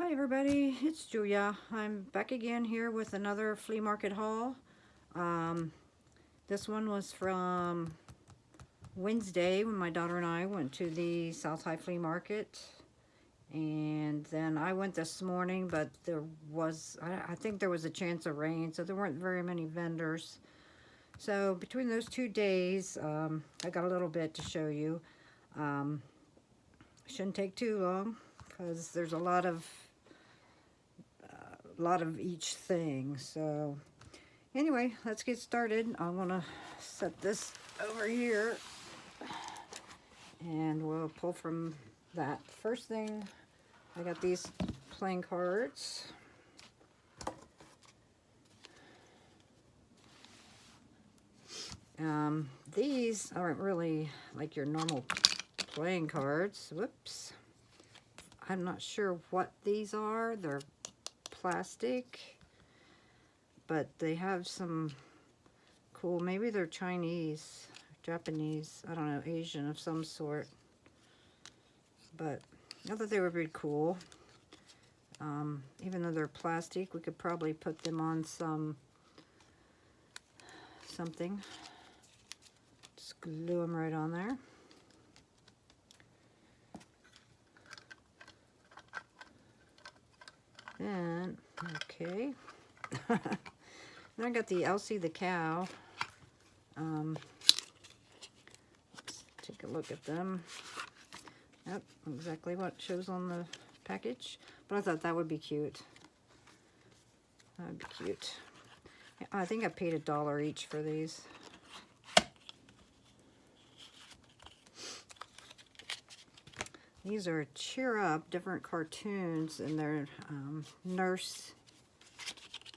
Hi everybody, it's Julia. I'm back again here with another flea market haul. Um, this one was from Wednesday when my daughter and I went to the South High Flea Market. And then I went this morning, but I think there was a chance of rain, so there weren't very many vendors. So between those 2 days, I got a little bit to show you. Shouldn't take too long because there's a lot of each thing. So anyway, let's get started. I want to set this over here and we'll pull from that. First thing, I got these playing cards. These aren't really like your normal playing cards. Whoops. I'm not sure what these are. They're plastic, but they have some cool, maybe they're Chinese, Japanese, I don't know, Asian of some sort, but I thought they were pretty cool. Even though they're plastic, we could probably put them on something. Just glue them right on there. Then, okay. Then I got the Elsie the cow. Let's take a look at them. Yep, exactly what shows on the package. But I thought that would be cute. That would be cute. I think I paid $1 each for these. These are Cheer Up, different cartoons, and they're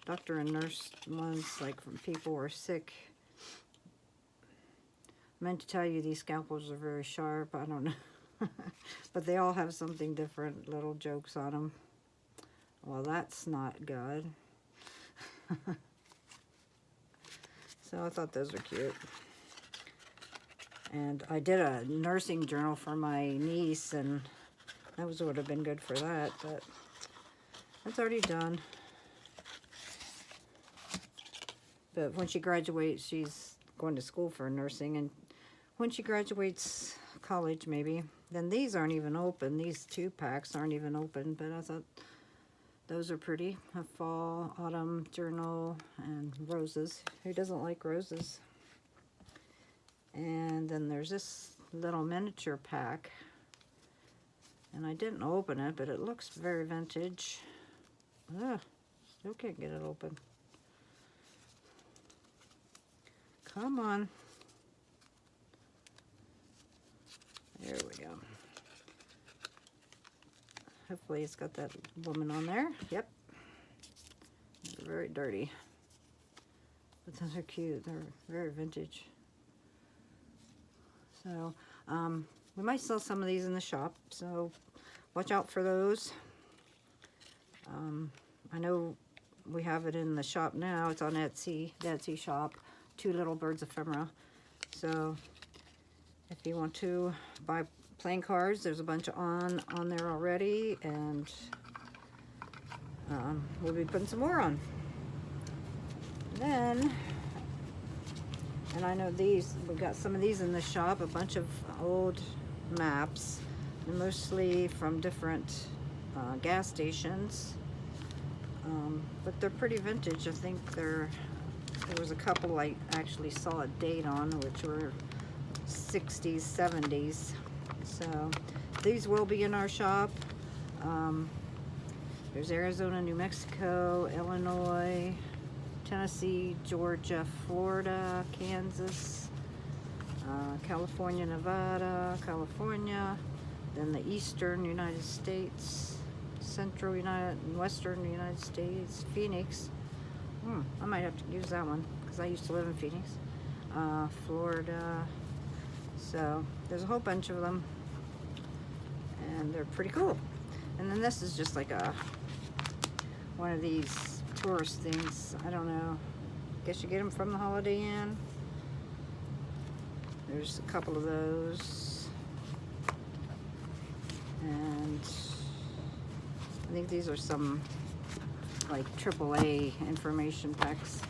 doctor and nurse ones, like from people who are sick. I meant to tell you these scalpels are very sharp. I don't know. But they all have something different, little jokes on them. Well, that's not good. So I thought those were cute. And I did a nursing journal for my niece, and that would have been good for that, but that's already done. But when she graduates, she's going to school for nursing, and when she graduates college maybe, then these aren't even open. These 2-packs aren't even open, but I thought those are pretty. A fall, autumn journal, and roses. Who doesn't like roses? And then there's this little miniature pack, and I didn't open it, but it looks very vintage. Ugh, still can't get it open. Come on. There we go. Hopefully it's got that woman on there. Yep. They're very dirty. But those are cute. They're very vintage. So, we might sell some of these in the shop, so watch out for those. I know we have it in the shop now. It's on Etsy, the Etsy shop, Two Little Birds Ephemera. So, if you want to buy playing cards, there's a bunch on there already, and we'll be putting some more on. Then, and I know we got some of these in the shop, a bunch of old maps, mostly from different gas stations, but they're pretty vintage. I think there was a couple I actually saw a date on, which were 60s, 70s. So these will be in our shop. There's Arizona, New Mexico, Illinois, Tennessee, Georgia, Florida, Kansas, California, Nevada, California, then the eastern United States, central United and western United States, Phoenix. I might have to use that one because I used to live in Phoenix. Florida. So there's a whole bunch of them, and they're pretty cool. And then this is just like one of these tourist things. I don't know. Guess you get them from the Holiday Inn. There's a couple of those. And think these are some like AAA information packs.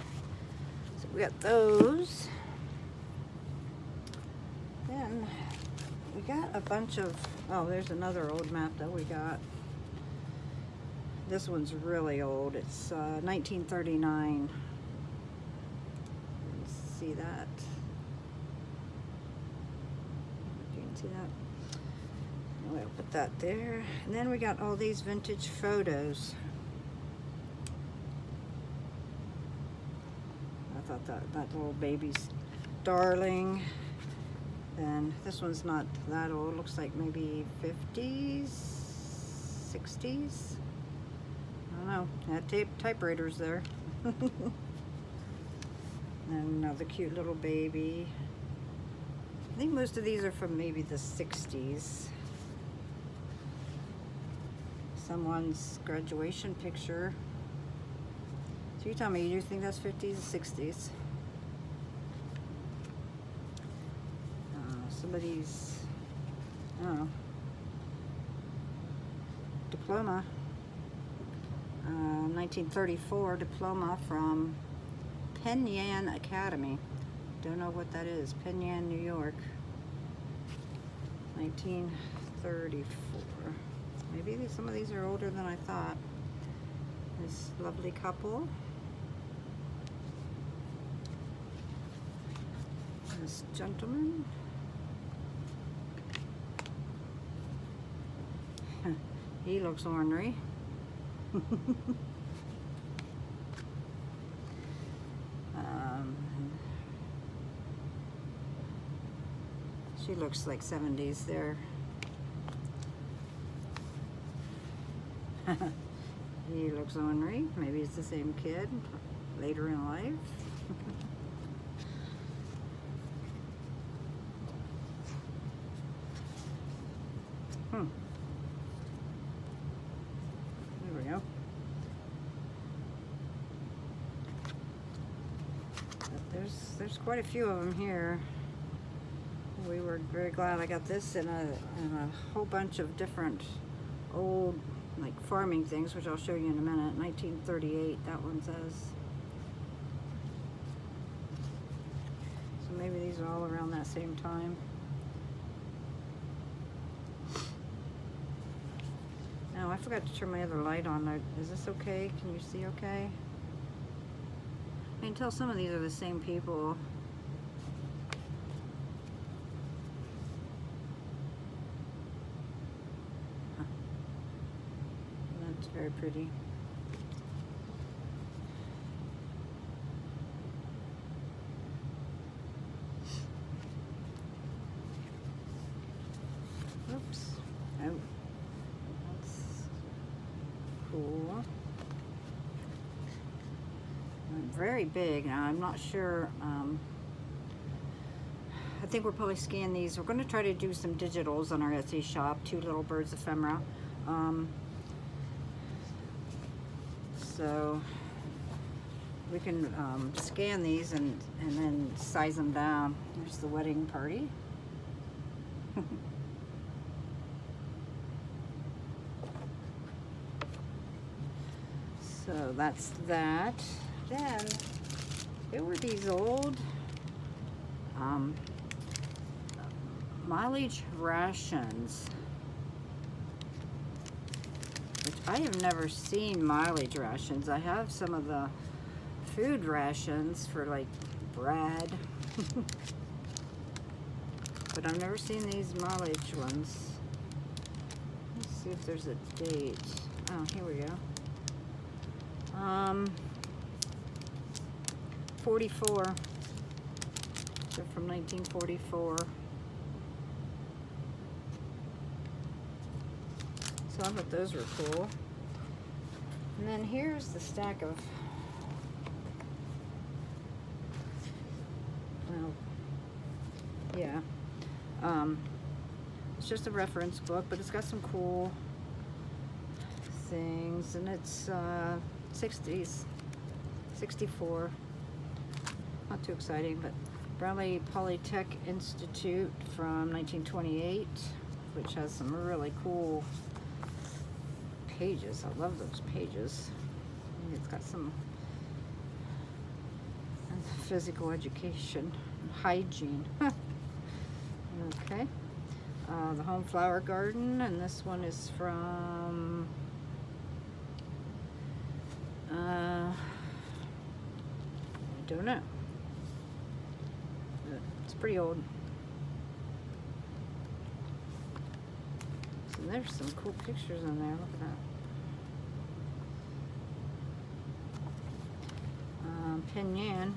So we got those. Then we got a bunch of, oh, there's another old map that we got. This one's really old. It's 1939. Let's see that. You can see that. We'll put that there. And then we got all these vintage photos. I thought that little baby's darling. And this one's not that old. Looks like maybe 50s, 60s. I don't know. Had typewriters there. And another cute little baby. I think most of these are from maybe the 60s. Someone's graduation picture. So you tell me, you think that's 50s or 60s? Somebody's, I don't know, diploma. 1934 diploma from Penn Yan Academy. Don't know what that is. Penn Yan, New York. 1934. Maybe some of these are older than I thought. This lovely couple. This gentleman. He looks ornery. She looks like 70s there. He looks ornery. Maybe it's the same kid later in life. There we go. But there's quite a few of them here. We were very glad I got this in a whole bunch of different old like farming things, which I'll show you in a minute. 1938, that one says. So maybe these are all around that same time. Oh, I forgot to turn my other light on. Is this okay? Can you see okay? I can tell some of these are the same people. That's very pretty. Oops. Oh. Cool. Very big. Now I'm not sure. I think we'll probably scan these. We're going to try to do some digitals on our Etsy shop. Two little birds ephemera. So we can scan these and then size them down. There's the wedding party. So that's that. Then there were these old mileage rations, which I have never seen mileage rations. I have some of the food rations for like bread, but I've never seen these mileage ones. Let's see if there's a date. Oh, here we go. 44. They're from 1944. So I thought those were cool. And then here's the stack of, well, yeah. It's just a reference book, but it's got some cool things, and it's 60s, 64. Not too exciting, but Bradley Polytech Institute from 1928, which has some really cool pages. I love those pages. And it's got some physical education, hygiene. Okay. The Home Flower Garden, and this one is from I don't know. It's pretty old. So there's some cool pictures in there. Look at that. Pinyin.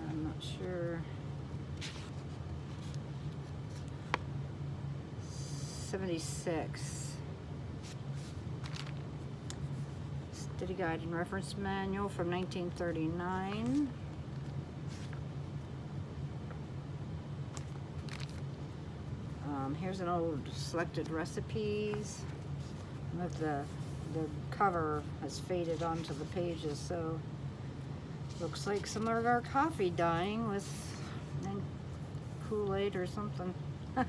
I'm not sure. 76. Study Guide and Reference Manual from 1939. Here's an old selected recipes. Look, the cover has faded onto the pages, so looks like some of our coffee dying with Kool-Aid or something. But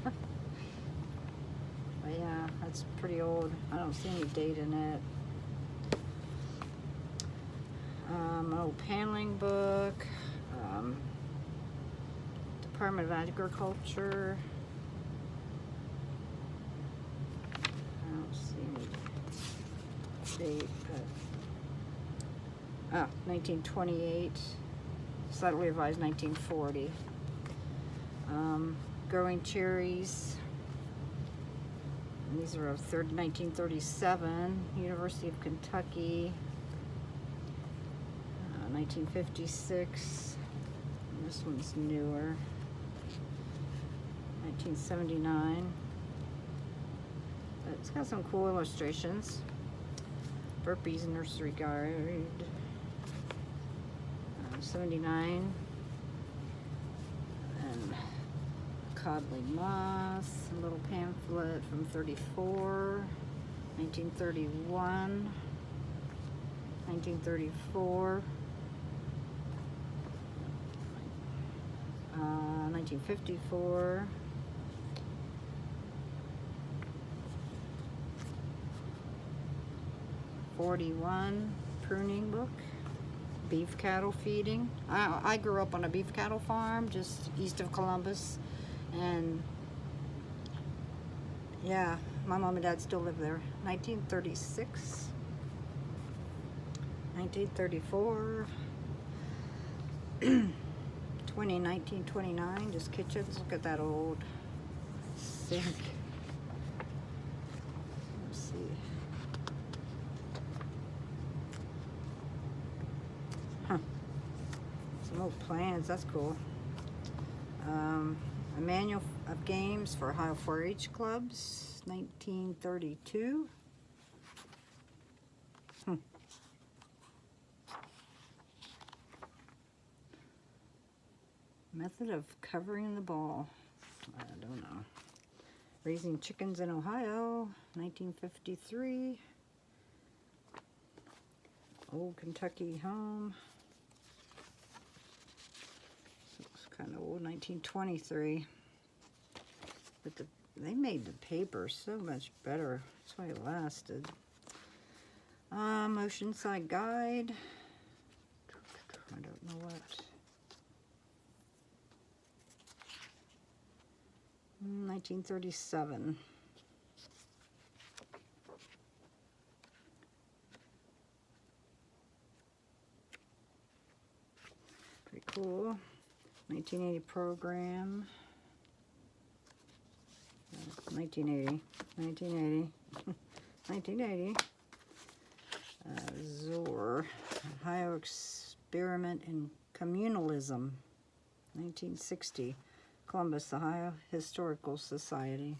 yeah, that's pretty old. I don't see any date in it. Old paneling book. Department of Agriculture. I don't see any date, but 1928. Slightly revised 1940. Growing Cherries. And these are of 1937, University of Kentucky, 1956. And this one's newer, 1979. But it's got some cool illustrations. Burpees Nursery Guide, 79. And Codley Moss, a little pamphlet from 34, 1931, 1934, 1954, '41 pruning book, beef cattle feeding. I grew up on a beef cattle farm just east of Columbus. And yeah, my mom and dad still live there. 1936, 1934, 1929, just kitchens. Look at that old sink. Let's see. Huh. Some old plans, that's cool. A manual of games for Ohio 4-H clubs, 1932. Method of covering the ball. I don't know. Raising chickens in Ohio, 1953. Old Kentucky home. Kind of old, 1923. But they made the paper so much better. That's why it lasted. Oceanside Guide. I don't know what. 1937. Pretty cool. 1980 program. 1980. 1980. Zor. Ohio Experiment in Communalism. 1960. Columbus, Ohio Historical Society.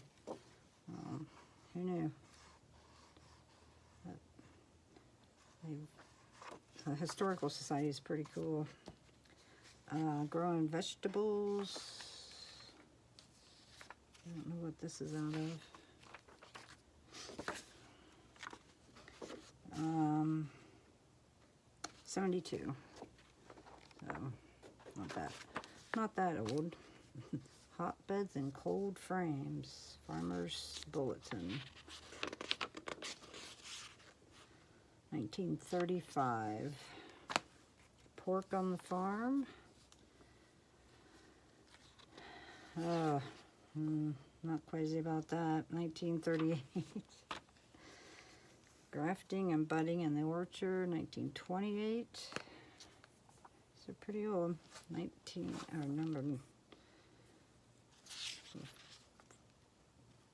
Who knew? The Historical Society is pretty cool. Growing vegetables. I don't know what this is out of. 72. So not that old. Hotbeds and cold frames. Farmer's Bulletin. 1935. Pork on the Farm. Not crazy about that. 1938. Grafting and Budding in the Orchard. 1928. These are pretty old. Number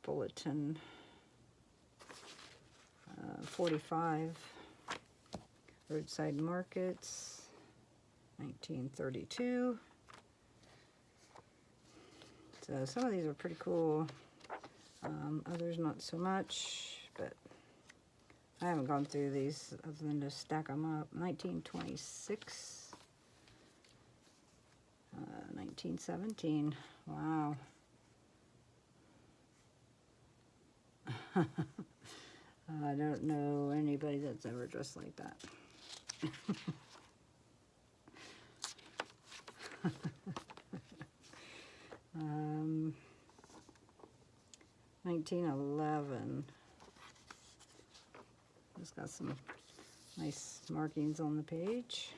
Bulletin. 45. Roadside Markets. 1932. So some of these are pretty cool. Others not so much, but I haven't gone through these other than to stack them up. 1926. 1917. Wow. I don't know anybody that's ever dressed like that. 1911. It's got some nice markings on the page.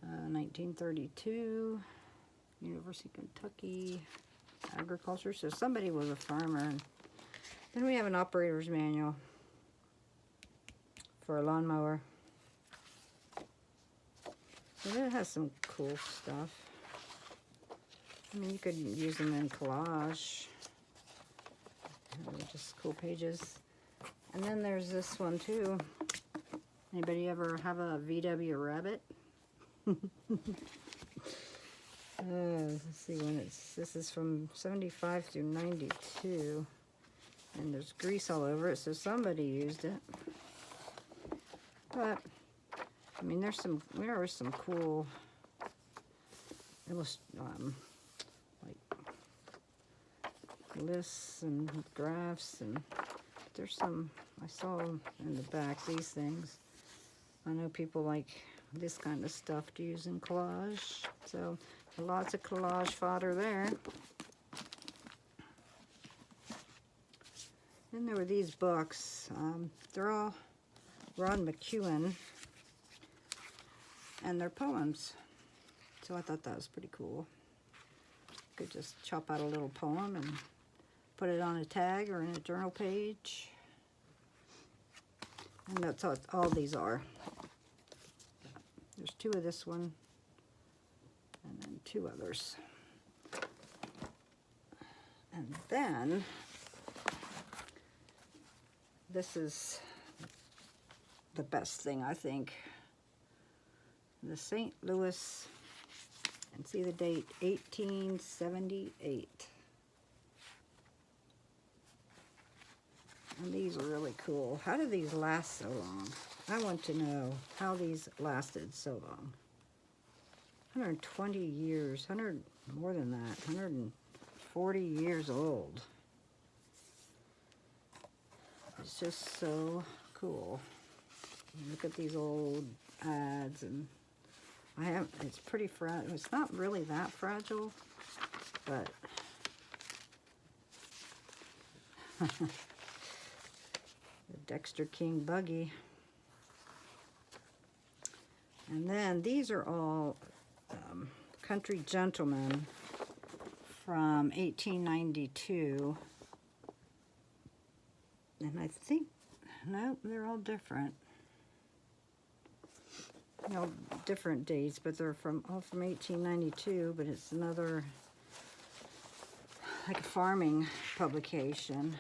1932. University of Kentucky. Agriculture. So somebody was a farmer. Then we have an operator's manual for a lawnmower. So it has some cool stuff. I mean, you could use them in collage. Just cool pages. And then there's this one too. Anybody ever have a VW Rabbit? Let's see when this is from 75 through 92. And there's grease all over it, so somebody used it. But, I mean, there are some cool lists and graphs, and there's some, I saw in the back, these things. I know people like this kind of stuff to use in collage, so lots of collage fodder there. Then there were these books. They're all Ron McEwen, and they're poems. So I thought that was pretty cool. You could just chop out a little poem and put it on a tag or in a journal page. And that's what all these are. There's 2 of this one, and then 2 others. And then this is the best thing, I think. The St. Louis, and see the date, 1878. And these are really cool. How do these last so long? I want to know how these lasted so long. 120 years, more than that, 140 years old. It's just so cool. Look at these old ads, and it's pretty fragile. It's not really that fragile, but the Dexter King buggy. And then these are all Country Gentlemen from 1892. And I think, no, they're all different. No, different dates, but they're all from 1892, but it's another, like a farming publication.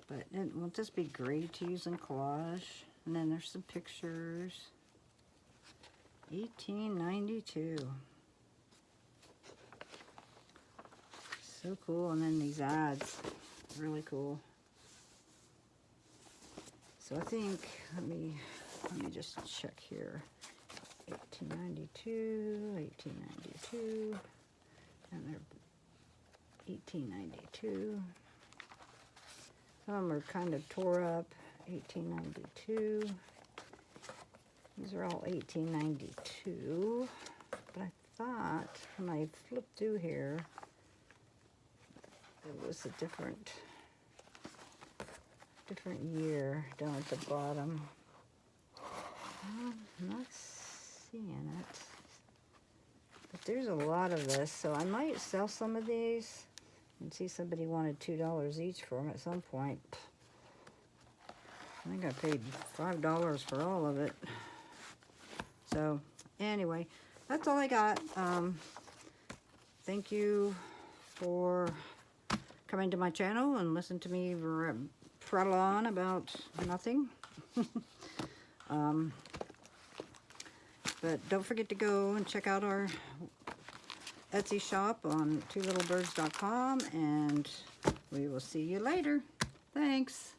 But won't this be great to use in collage? And then there's some pictures. 1892. So cool. And then these ads, really cool. So I think, let me just check here. 1892, 1892, and they're 1892. Some of them are kind of tore up. 1892. These are all 1892. But I thought when I flipped through here, it was a different year down at the bottom. I'm not seeing it. But there's a lot of this, so I might sell some of these and see somebody wanted $2 each for them at some point. I think I paid $5 for all of it. So anyway, that's all I got. Thank you for coming to my channel and listen to me prattle on about nothing. But don't forget to go and check out our Etsy shop on twolittlebirds.com, and we will see you later. Thanks.